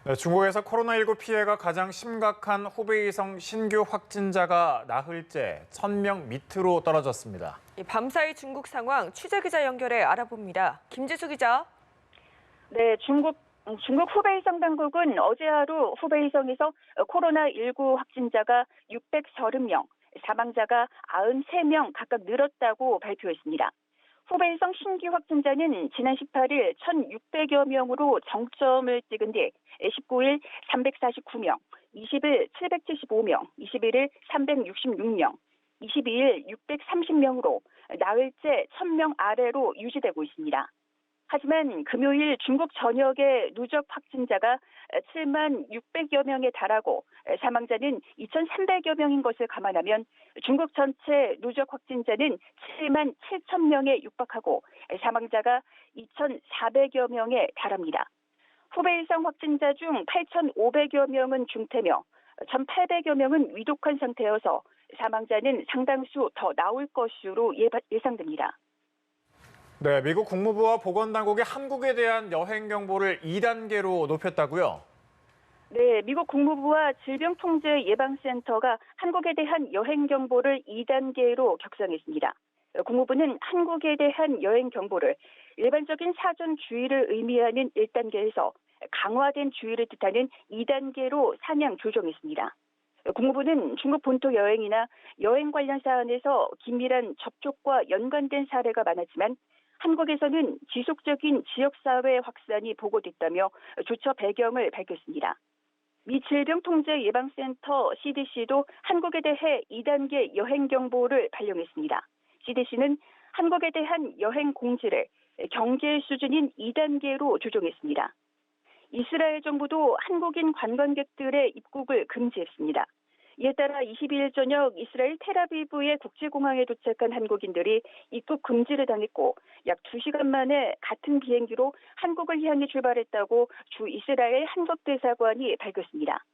네, 중국에서 코로나19 피해가 가장 심각한 후베이성 신규 확진자가 나흘째 1,000명 밑으로 떨어졌습니다. 밤사이 중국 상황 취재기자 연결해 알아봅니다. 김지수 기자. 네, 중국 후베이성 당국은 어제 하루 후베이성에서 코로나19 확진자가 630명, 사망자가 93명 각각 늘었다고 발표했습니다. 후베이성 신규 확진자는 지난 18일 1,600여 명으로 정점을 찍은 뒤 19일 349명, 20일 775명, 21일 366명, 22일 630명으로 나흘째 1,000명 아래로 유지되고 있습니다. 하지만 금요일 중국 전역의 누적 확진자가 7만 600여 명에 달하고 사망자는 2,300여 명인 것을 감안하면 중국 전체 누적 확진자는 7만 7천 명에 육박하고 사망자가 2,400여 명에 달합니다. 후베이성 확진자 중 8,500여 명은 중태며 1,800여 명은 위독한 상태여서 사망자는 상당수 더 나올 것으로 예상됩니다. 네, 미국 국무부와 보건당국이 한국에 대한 여행 경보를 2단계로 높였다고요? 네, 미국 국무부와 질병통제예방센터가 한국에 대한 여행 경보를 2단계로 격상했습니다. 국무부는 한국에 대한 여행 경보를 일반적인 사전 주의를 의미하는 1단계에서 강화된 주의를 뜻하는 2단계로 상향 조정했습니다. 국무부는 중국 본토 여행이나 여행 관련 사안에서 긴밀한 접촉과 연관된 사례가 많았지만 한국에서는 지속적인 지역사회 확산이 보고됐다며 조처 배경을 밝혔습니다. 미 질병통제예방센터 CDC도 한국에 대해 2단계 여행 경보를 발령했습니다. CDC는 한국에 대한 여행 공지를 경계 수준인 2단계로 조정했습니다. 이스라엘 정부도 한국인 관광객들의 입국을 금지했습니다. 이에 따라 22일 저녁 이스라엘 텔아비브의 국제공항에 도착한 한국인들이 입국 금지를 당했고 약 2시간 만에 같은 비행기로 한국을 향해 출발했다고 주 이스라엘 한국대사관이 밝혔습니다.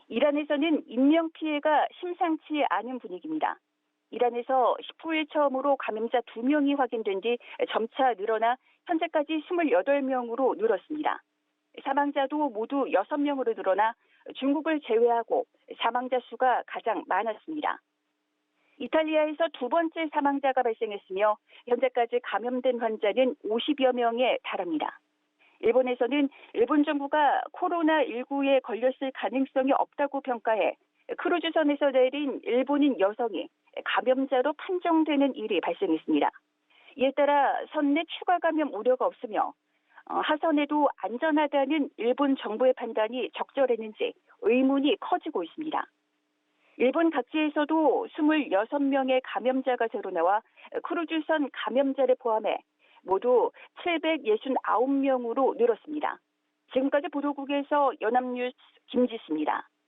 이란에서는 인명피해가 심상치 않은 분위기입니다. 이란에서 19일 처음으로 감염자 2명이 확인된 뒤 점차 늘어나 현재까지 28명으로 늘었습니다. 사망자도 모두 6명으로 늘어나 중국을 제외하고 사망자 수가 가장 많았습니다. 이탈리아에서 두 번째 사망자가 발생했으며 현재까지 감염된 환자는 50여 명에 달합니다. 일본에서는 일본 정부가 코로나19에 걸렸을 가능성이 없다고 평가해 크루즈선에서 내린 일본인 여성이 감염자로 판정되는 일이 발생했습니다. 이에 따라 선 내 추가 감염 우려가 없으며 하선에도 안전하다는 일본 정부의 판단이 적절했는지 의문이 커지고 있습니다. 일본 각지에서도 26명의 감염자가 새로 나와 크루즈선 감염자를 포함해 모두 769명으로 늘었습니다. 지금까지 보도국에서 연합뉴스 김지수입니다.